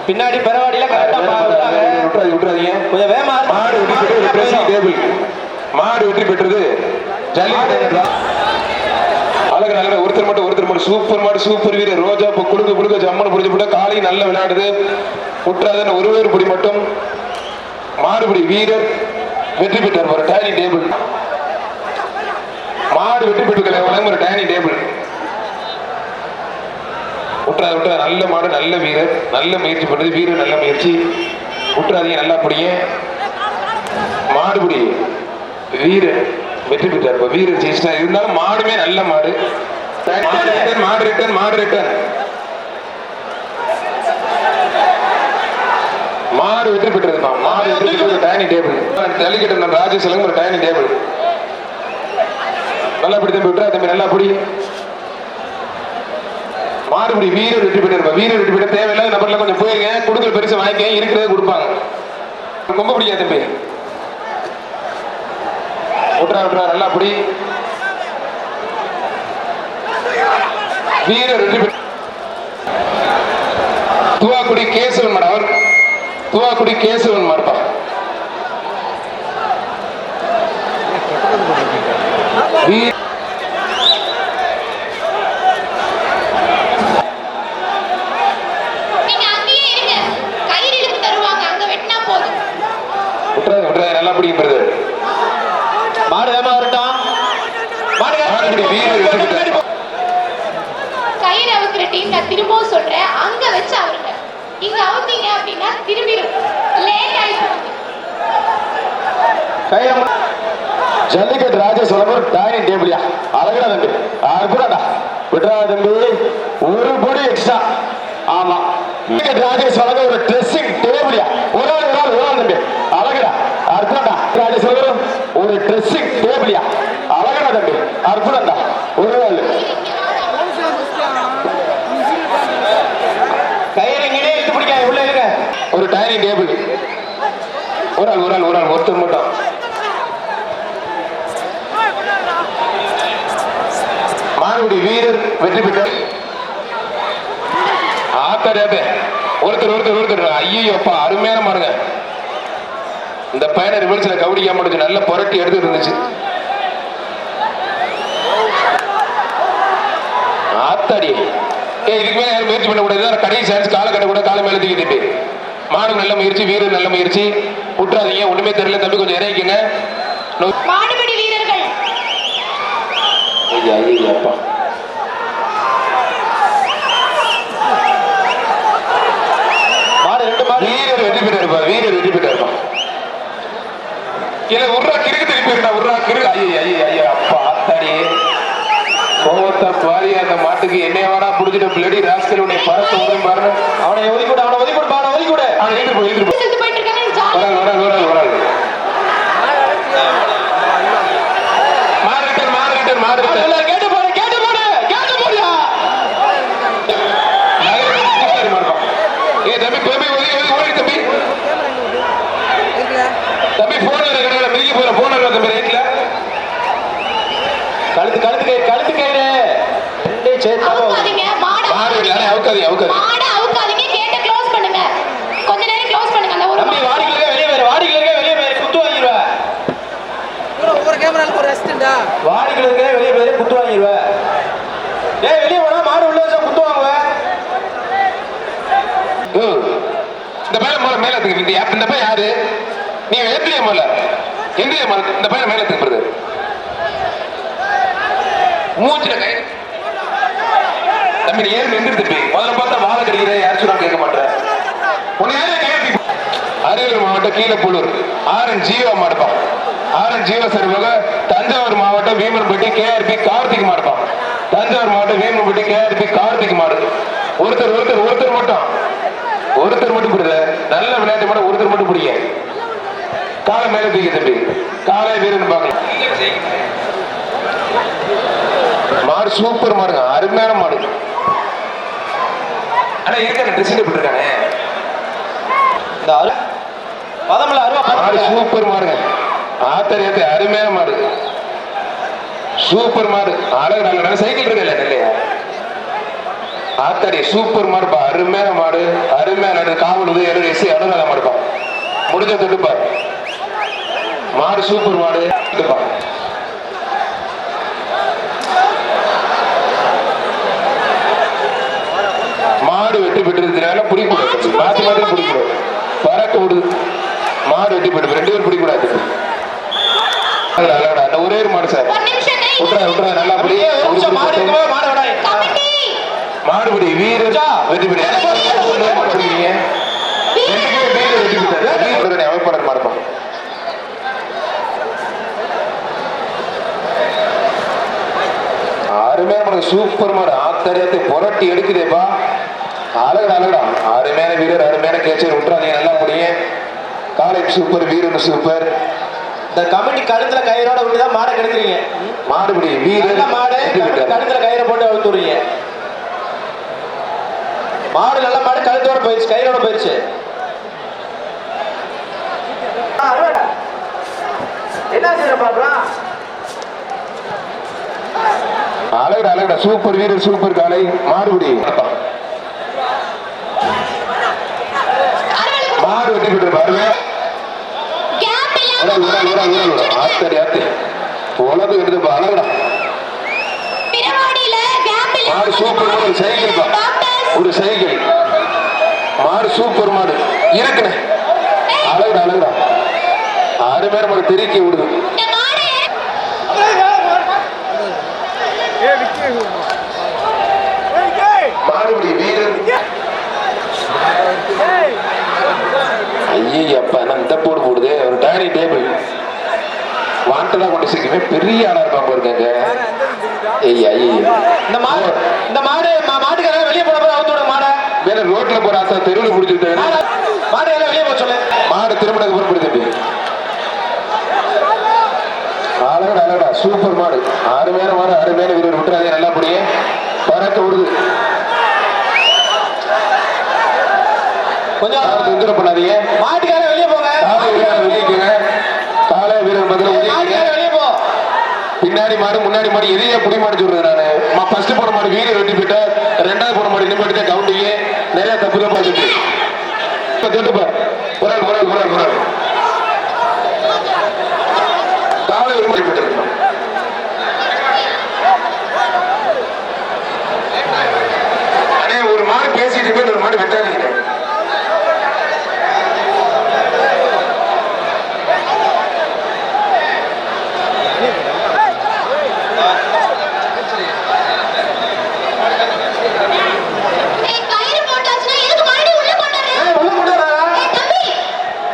பின்னாடி பெறவாடியில விட்டுறாதீங்க கொஞ்சம் வேகமா. மாடு வெற்றி பெற்றது ட்ரெஸ்ஸிங் டேபிள். மாடு வெற்றி பெற்றது அழகு நல்ல ஒருத்தர் மட்டும் சூப்பர் மாடு சூப்பர் வீரர் ரோஜா குடுக்க ஜம்மனு புடிச்சு போட்ட காலை நல்ல விளையாடுது. விட்டுறாதுன்னு ஒருவர் பிடி மட்டும் மாடுபிடி வீரர் வெற்றி பெற்றார். ஒரு டைனிங் டேபிள் மாடு வெற்றி பெற்று ஒரு டைனிங் டேபிள். விட்டுறாது நல்ல மாடு நல்ல வீரர் நல்ல முயற்சி பண்ணுது. வீரர் நல்ல முயற்சி. விட்டுறாதீங்க நல்லா பிடிங்க. மாடுபிடி வீரர் வெற்றி பெற்றார். வீரர் ஜெயிச்சிட்டார். இருந்தாலும் மாடுமே நல்ல மாடு. மாடு ரிட்டன் மாடு வெற்றி பெற்றது. மாடு வெற்றி பெற்ற டைனிங் டேபிள். ஜல்லிக்கட்டு ராஜேஸ்வரங்க ஒரு டைனிங் டேபிள். நல்லா பிடி தம்பி. விட்டுறா தம்பி நல்லா பிடி. மாடுபிடி வீரர் வெற்றி பெற்றார். வீரர் வெற்றி பெற்ற தேவையில்லாத நபர்ல கொஞ்சம் போயிருங்க. கொடுக்கல் பெருசு வாங்கிக்க இருக்கிறத கொடுப்பாங்க. ரொம்ப பிடிக்காது தம்பி. விட்டுறா நல்லா பிடி. வீரர் வெற்றி பெற்ற துவாக்குடி கேசவன் மாடு. அவர் துவாக்குடி கேசவன் மாடுப்பா. நல்லா பிடிக்கிறது. மாடு வேகமா வரட்டும். கயிறு அவுக்கிற டீம் நான் திரும்பவும் சொல்றேன். அங்க வச்சு அவருங்க இங்க அவுத்தீங்க அப்படின்னா திரும்பி லேட் ஆயிடும். ஜல்லிக்கட்டு ராஜேஸ்வரம் டைனிங் டேபிளியா அழகா தம்பி. அற்புதம்டா. விட்றா தம்பி ஒரு பொடி எக்ஸ்ட்ரா. ஆமா ராஜேஸ்வரம் ஒரு ட்ரெஸ்ஸிங் டேபிளியா. ஒரு ஆள் தம்பி அழகடா. அற்புதம்டா. ராஜேஸ்வரம் ஒரு ட்ரெஸ்ஸிங் டேபிளியா அழகடா தம்பி. அற்புதம்டா. ஒரு ஆள் கயிறுங்களே இழுத்து பிடிக்காது உள்ள இருக்க. ஒரு டைனிங் டேபிள். ஒரு ஆள் ஒருத்தர் மட்டும். மாடுபிடி வீரர் வெற்றி பெற்றார். ஆத்தாடே ஒருத்தர் ஐயோப்பா அருமையான மாடுங்க. இந்த பையனை ரிவர்ஸ்ல கவுடிக்காம முடிஞ்சு நல்ல புரட்டி எடுத்து இருந்துச்சு. ஆத்தாடி இதுக்கு மேல யாரும் முயற்சி பண்ண கூடாது. கடைசி சான்ஸ் காலை கட்ட கூட காலை மேல தூக்கிட்டு மாடு நல்ல முயற்சி வீரர் நல்ல முயற்சி. விட்டுறாதீங்க. ஒண்ணுமே தெரியல தம்பி கொஞ்சம் இறங்கிக்கங்க. மாடுபிடி வீரர்கள் ஐயப்பா மாடு ரெண்டு மாடு வீரர் வெற்றி பெற்றாருப்பா. வீரர் வெற்றி பெற்றாருப்பா. இல்ல உர்ரா கிறுக்கு திருப்பி உர்ரா கிறு. ஐயா அப்பா ஆத்தாடி கோவத்தை பாரி. அந்த மாட்டுக்கு என்னைய வாடா புடிச்சிட்டு பிளடி ராஸ்கல் உன்னை பறக்க விடும் பாரு. அவனை ஒதுக்கி கூட அவனை ஒதுக்கி கூட அவனை ஒதுக்கி கூட அவனை எழுந்து போய் கழுத்து கயிறு அவுக்காதீங்க. கேட்ட க்ளோஸ் பண்ணுங்க. கொஞ்ச நேரம் க்ளோஸ் பண்ணுங்க. அந்த ஒரு வாடிக்கல வெளிய போய் குத்து வாங்கிடுவ. ஒவ்வொரு கேமரால ஒரு ரெஸ்ட்டா. வாடிக்கல வெளிய போய் குத்து வாங்கிடுவ. டேய் வெளிய போனா மாடு உள்ள வச்சா குத்து வாங்குவ. இந்த பையன் மேல தூக்கி இந்த பையன் யாரு? நீ எந்திரிய மேல இந்த பையன் மேல தூக்குறது மூச்சுல கை தம்பி. ஏறி நின்றுட்டு முதல்ல பார்த்தா வாழை கிடைக்கிற யாரும் நான் கேட்க மாட்டேன். அரியலூர் மாவட்டம் கீழப்புள்ளூர் ஆர்என் ஜீவா மாடுப்பான். ஆர்என் ஜீவா சார்பாக தஞ்சாவூர் மாவட்டம் வீமன்பட்டி கேஆர்பி கார்த்திக் மாடுப்பான். தஞ்சாவூர் மாவட்டம் வீமன்பட்டி கேஆர்பி கார்த்திக் மாடு. ஒருத்தர் மட்டும் பிடித நல்ல விளையாட்டு மாடு. ஒருத்தர் மட்டும் பிடிக்க காலை மேல தூக்கி தம்பி. காலை வீரன் பாக்கலாம். மாடு சூப்பர் மாடுங்க. அருமையான மாடு. ஆனா இருக்க ட்ரெஸ்ஸிங் டேபிள் இருக்கானே இந்த பதமல மாடு சூப்பர் மாடுங்க. ஆத்தரியத்தை அருமையான மாடு. சூப்பர் மாடு. அழகு நல்ல சைக்கிள் இருக்குல்ல இல்லையா ஆத்தாடி சூப்பர் மாடுப்பா, அருமையான மாடு, அருமையான நடு, காவல் உதவி எஸ்சி அனுராக மாடுப்பா, முடிஞ்ச தொட்டுப்பா, மாடு சூப்பர் மாடு தொட்டுப்பா. மாடு வெட்டி பெற்றிருக்கிறாங்க, பிடிக்கூடாது, மாத்தி மாத்தி பிடிக்கூடாது, பறக்க விடுது, மாடு வெட்டி பெற்று 2 பேரும் பிடிக்கூடாது. அந்த ஒரே ஒரு மாடு சார், ஒரு நிமிஷம் விட்டுறா விட்டுறா, நல்லா பிடி. ஒரு நிமிஷம் மாடு இருக்கும்போது மாடு விடாய். கமிட்டி மாடுபடி வீரர் வெற்றி பெற்று பிடிக்கிறீங்க. அமைப்பாளர் மாடுப்பா. அருமையான மாடு, சூப்பர் மாடு, ஆத்தரியத்தை புரட்டி எடுக்குதேப்பா. அழகடா அழகடா, அருமையான வீரர், அருமையான கேச்சர், விட்டுறாதீங்க, நல்லா முடியுங்க. காலை சூப்பர், வீரர் சூப்பர். இந்த கமிட்டி கழுத்துல கயிறோட விட்டுதான் மாடை கெடுக்குறீங்க. மாடுபடி வீரர் நல்ல மாடு கழுத்துல கயிறை போட்டு அழுத்துறீங்க. மாடு நல்ல மாடு, கழுத்தோட போயிடுச்சு, கயிறோட போயிடுச்சு. என்ன செய்ய பாக்கலாம்? அழகடா அழகடா, சூப்பர் வீரர், சூப்பர் காலை, மாடுபடி மாடு வெட்டி பெற்று பாருங்க. கேப் இல்லாம ஆத்தடி ஆத்தி உலகம் எடுத்து அழகடா பிறவாடியில கேப் இல்லாம மாடு சூப்பர் மாடு, ஒரு சைக்கிள் பா, ஒரு சைக்கிள் மாடு சூப்பர் மாடு இருக்குண்ணே. அழகுடா அழகுடா, 6 பேர் மாடு தெருக்கி விடுது. இந்த மாடு மாடுபடி வீரர். ஐயப்பா, நான் இந்த போடு போடுது, ஒரு டைனிங் டேபிள் வாண்டடா கொண்டு சேர்க்கவே பெரிய ஆளா இருப்பான் பாருங்க. ஐயா ஐயா, இந்த மாடு மாட்டுக்காரங்க வெளியே போன போது அவுத்து விட மாடை. வேற ரோட்ல போற ஆசா தெருவில் பிடிச்சிட்டு மாடு எல்லாம் வெளியே போக சொல்லு. மாடு திருமணம் பொறுப்படுத்தி. அழகடா அழகடா, சூப்பர் மாடு, 6 பேர் மாடு, 6 பேர் வீரர், விட்டுறாதே, நல்லா படியே, பறக்க விடுது. கொஞ்சம் தொந்தரவு பண்ணாதீங்க. மாட்டுக்காரங்க வெளியே போங்க. காலை வீரர் வெளியேக்குங்க, காலை வீரர் பதில் மாட்டுக்காரங்க வெளியே போ. பின்னாடி மாடு முன்னாடி மாடு எதையே புடி மாடு சொல்றது நானு. ஃபர்ஸ்ட் போன மாடு வீரர் வெட்டி போயிட்டார், 2வது போன மாடு இன்னும் எடுத்த கவுண்டிங்க, நிறைய தப்பு தான் பார்த்துட்டு கேட்டுப்பா. ஒரு ஆள் காலை ஒரு மாடி போயிட்டு அண்ணே, ஒரு மாடு பேசிட்டு போய் ஒரு மாடு வெட்டாதீங்க.